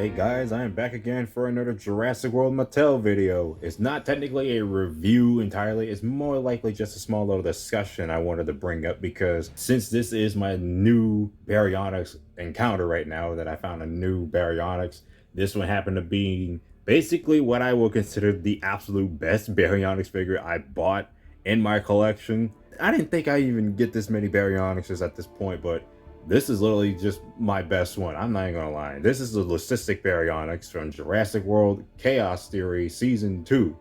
Hey guys, I am back again for another Jurassic World Mattel video. It's not technically a review entirely, it's more likely just a small little discussion I wanted to bring up because since this is my new Baryonyx encounter right now, that I found a new Baryonyx, this one happened to be basically what I will consider the absolute best Baryonyx figure I bought in my collection. I didn't think I even get this many Baryonyxes at this point, but this is literally just my best one. I'm not even gonna lie. This is the Leucistic Baryonyx from Jurassic World Chaos Theory Season 2.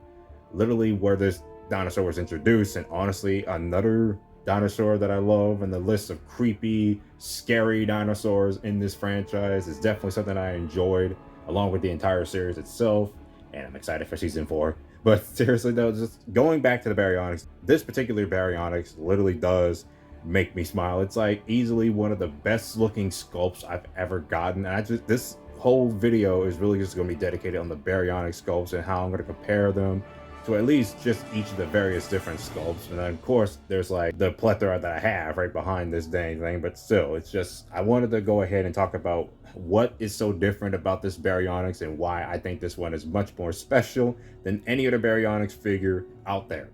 Literally where this dinosaur was introduced, and honestly, another dinosaur that I love in the list of creepy, scary dinosaurs in this franchise. Is definitely something I enjoyed, along with the entire series itself, and I'm excited for Season 4. But seriously though, just going back to the Baryonyx, this particular Baryonyx literally does make me smile. It's like easily one of the best looking sculpts I've ever gotten. And this whole video is really just going to be dedicated on the Baryonyx sculpts and how I'm going to compare them to at least just each of the various different sculpts. And then of course there's like the plethora that I have right behind this dang thing, but still, it's just, I wanted to go ahead and talk about what is so different about this Baryonyx and why I think this one is much more special than any other Baryonyx figure out there.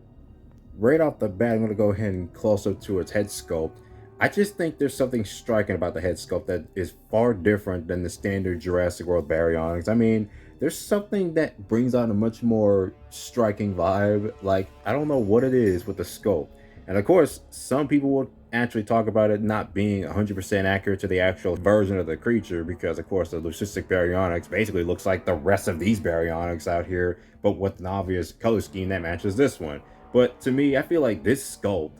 Right off the bat, I'm going to go ahead and close up to its head sculpt. I just think there's something striking about the head sculpt that is far different than the standard Jurassic World Baryonyx. I mean, there's something that brings out a much more striking vibe. Like, I don't know what it is with the sculpt. And of course, some people will actually talk about it not being 100% accurate to the actual version of the creature because, of course, the Leucistic Baryonyx basically looks like the rest of these Baryonyx out here, but with an obvious color scheme that matches this one. But to me, I feel like this sculpt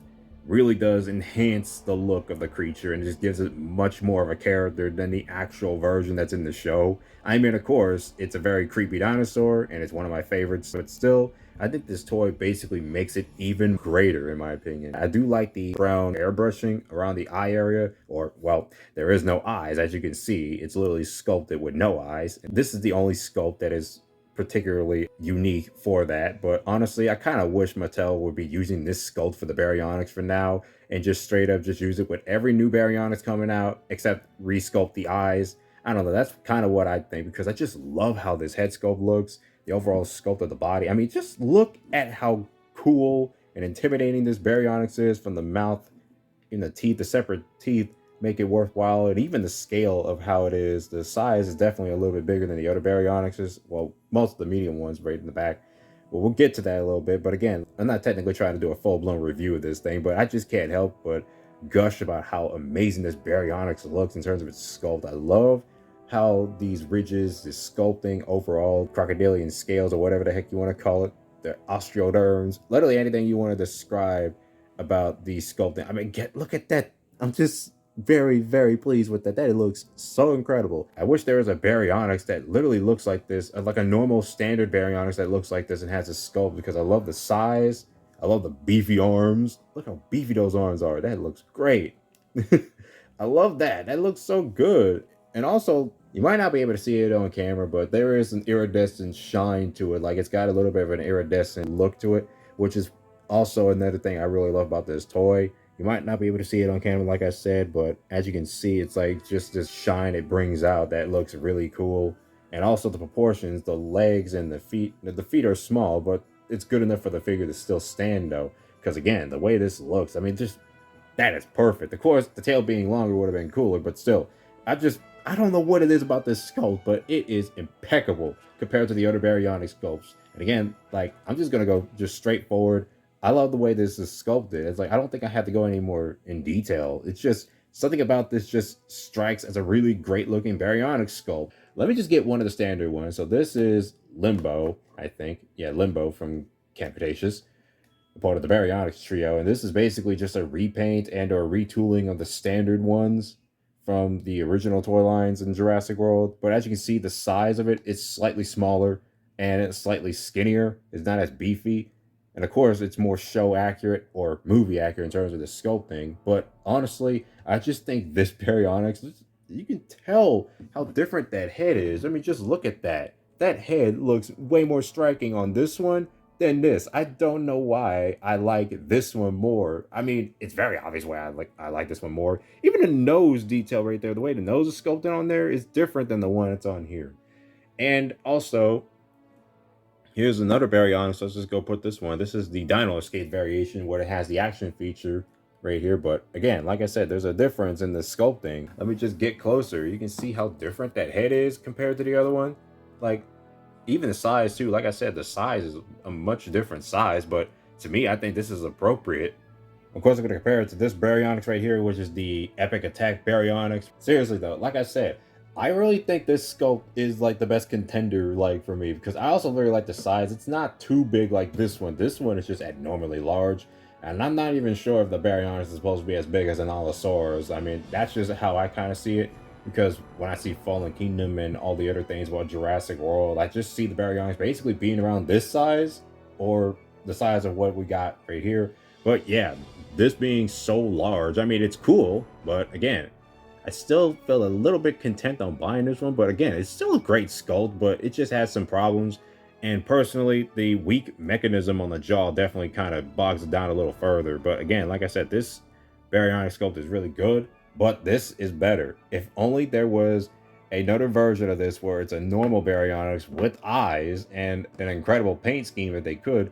really does enhance the look of the creature and just gives it much more of a character than the actual version that's in the show. I mean, of course, it's a very creepy dinosaur and it's one of my favorites, but still, I think this toy basically makes it even greater in my opinion. I do like the brown airbrushing around the eye area, or, well, there is no eyes, as you can see. It's literally sculpted with no eyes. This is the only sculpt that is particularly unique for that, but honestly I kind of wish Mattel would be using this sculpt for the Baryonyx for now and just straight up just use it with every new Baryonyx coming out except resculpt the eyes. I don't know, that's kind of what I think because I just love how this head sculpt looks, the overall sculpt of the body. I mean, just look at how cool and intimidating this Baryonyx is, from the mouth in the teeth, the separate teeth make it worthwhile, and even the scale of how it is, the size is definitely a little bit bigger than the other Baryonyxes. Well, most of the medium ones right in the back, but we'll get to that a little bit. But again, I'm not technically trying to do a full-blown review of this thing, but I just can't help but gush about how amazing this Baryonyx looks in terms of its sculpt. I love how these ridges, this sculpting overall, crocodilian scales or whatever the heck you want to call it, the osteoderms, literally anything you want to describe about the sculpting. I mean, look at that. I'm just very, very pleased with that. That looks so incredible. I wish there was a Baryonyx that literally looks like this, like a normal standard Baryonyx that looks like this and has a sculpt, because I love the size. I love the beefy arms. Look how beefy those arms are. That looks great. I love that. That looks so good. And also, you might not be able to see it on camera, but there is an iridescent shine to it. Like, it's got a little bit of an iridescent look to it, which is also another thing I really love about this toy. You might not be able to see it on camera, like I said, but as you can see, it's like just this shine it brings out that looks really cool. And also the proportions, the legs and the feet. The feet are small, but it's good enough for the figure to still stand though. Because again, the way this looks, I mean, just, that is perfect. Of course, the tail being longer would have been cooler, but still, I don't know what it is about this sculpt, but it is impeccable compared to the other Baryonyx sculpts. And again, like, I'm just gonna go just straightforward. I love the way this is sculpted. It's like, I don't think I have to go any more in detail. It's just something about this just strikes as a really great looking Baryonyx sculpt. Let me just get one of the standard ones. So this is Limbo, I think. Yeah, Limbo from Camp Cretaceous, a part of the Baryonyx trio. And this is basically just a repaint and or retooling of the standard ones from the original toy lines in Jurassic World. But as you can see, the size of it is slightly smaller and it's slightly skinnier. It's not as beefy. And of course, it's more show accurate or movie accurate in terms of the sculpting. But honestly, I just think this Baryonyx, you can tell how different that head is. I mean, just look at that. That head looks way more striking on this one than this. I don't know why I like this one more. I mean, it's very obvious why I like this one more. Even the nose detail right there, the way the nose is sculpted on there is different than the one that's on here. And also, here's another Baryonyx. Let's just go put this one. This is the Dino Escape variation where it has the action feature right here. But again, like I said, there's a difference in the sculpting. Let me just get closer. You can see how different that head is compared to the other one. Like, even the size too. Like I said, the size is a much different size, but to me, I think this is appropriate. Of course, I'm going to compare it to this Baryonyx right here, which is the Epic Attack Baryonyx. Seriously though, like I said, I really think this sculpt is like the best contender, like for me, because I also really like the size. It's not too big like this one. This one is just abnormally large, and I'm not even sure if the Baryonyx is supposed to be as big as an Allosaurus. I mean, that's just how I kind of see it. Because when I see Fallen Kingdom and all the other things about Jurassic World, I just see the Baryonyx basically being around this size or the size of what we got right here. But yeah, this being so large, I mean, it's cool, but again, I still feel a little bit content on buying this one. But again, it's still a great sculpt, but it just has some problems. And personally, the weak mechanism on the jaw definitely kind of bogs it down a little further. But again, like I said, this Baryonyx sculpt is really good, but this is better. If only there was another version of this where it's a normal Baryonyx with eyes and an incredible paint scheme if they could.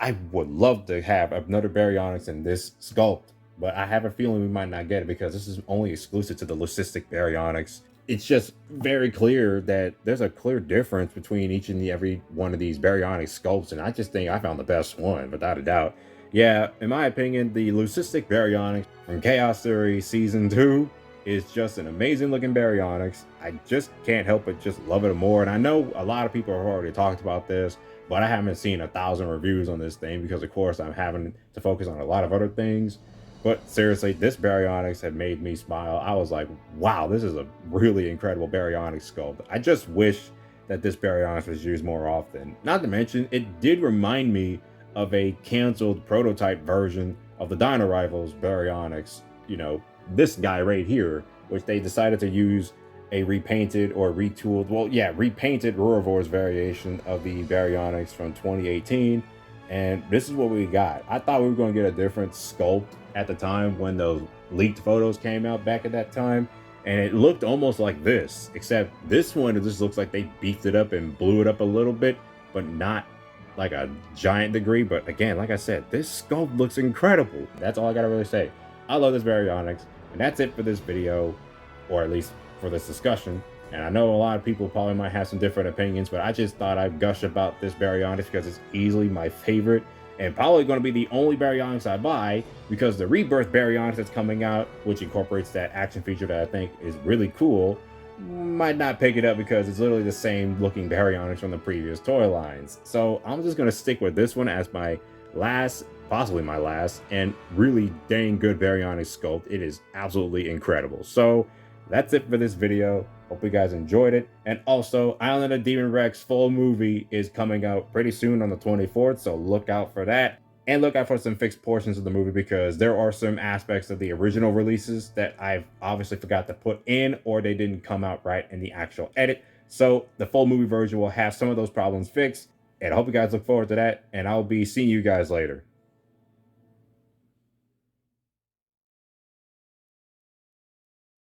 I would love to have another Baryonyx in this sculpt, but I have a feeling we might not get it because this is only exclusive to the Leucistic Baryonyx. It's just very clear that there's a clear difference between each and every one of these Baryonyx sculpts, and I just think I found the best one, without a doubt. Yeah, in my opinion, the Leucistic Baryonyx from Chaos Theory Season 2 is just an amazing looking Baryonyx. I just can't help but just love it more, and I know a lot of people have already talked about this, but I haven't seen 1,000 reviews on this thing because, of course, I'm having to focus on a lot of other things. But seriously, this Baryonyx had made me smile. I was like, wow, this is a really incredible Baryonyx sculpt. I just wish that this Baryonyx was used more often. Not to mention, it did remind me of a canceled prototype version of the Dino Rivals Baryonyx. You know, this guy right here, which they decided to use a repainted or retooled, well, yeah, repainted Rurivores variation of the Baryonyx from 2018. And this is what we got. I thought we were going to get a different sculpt at the time when those leaked photos came out back at that time. And it looked almost like this, except this one, it just looks like they beefed it up and blew it up a little bit, but not like a giant degree. But again, like I said, this sculpt looks incredible. That's all I got to really say. I love this Baryonyx. And that's it for this video, or at least for this discussion. And I know a lot of people probably might have some different opinions, but I just thought I'd gush about this Baryonyx because it's easily my favorite and probably going to be the only Baryonyx I buy, because the Rebirth Baryonyx that's coming out, which incorporates that action feature that I think is really cool, might not pick it up because it's literally the same looking Baryonyx from the previous toy lines. So I'm just going to stick with this one as my last, possibly my last, and really dang good Baryonyx sculpt. It is absolutely incredible. So that's it for this video. Hope you guys enjoyed it. And also, Island of Demon Rex full movie is coming out pretty soon on the 24th, so look out for that. And look out for some fixed portions of the movie, because there are some aspects of the original releases that I've obviously forgot to put in, or they didn't come out right in the actual edit. So the full movie version will have some of those problems fixed. And I hope you guys look forward to that, and I'll be seeing you guys later.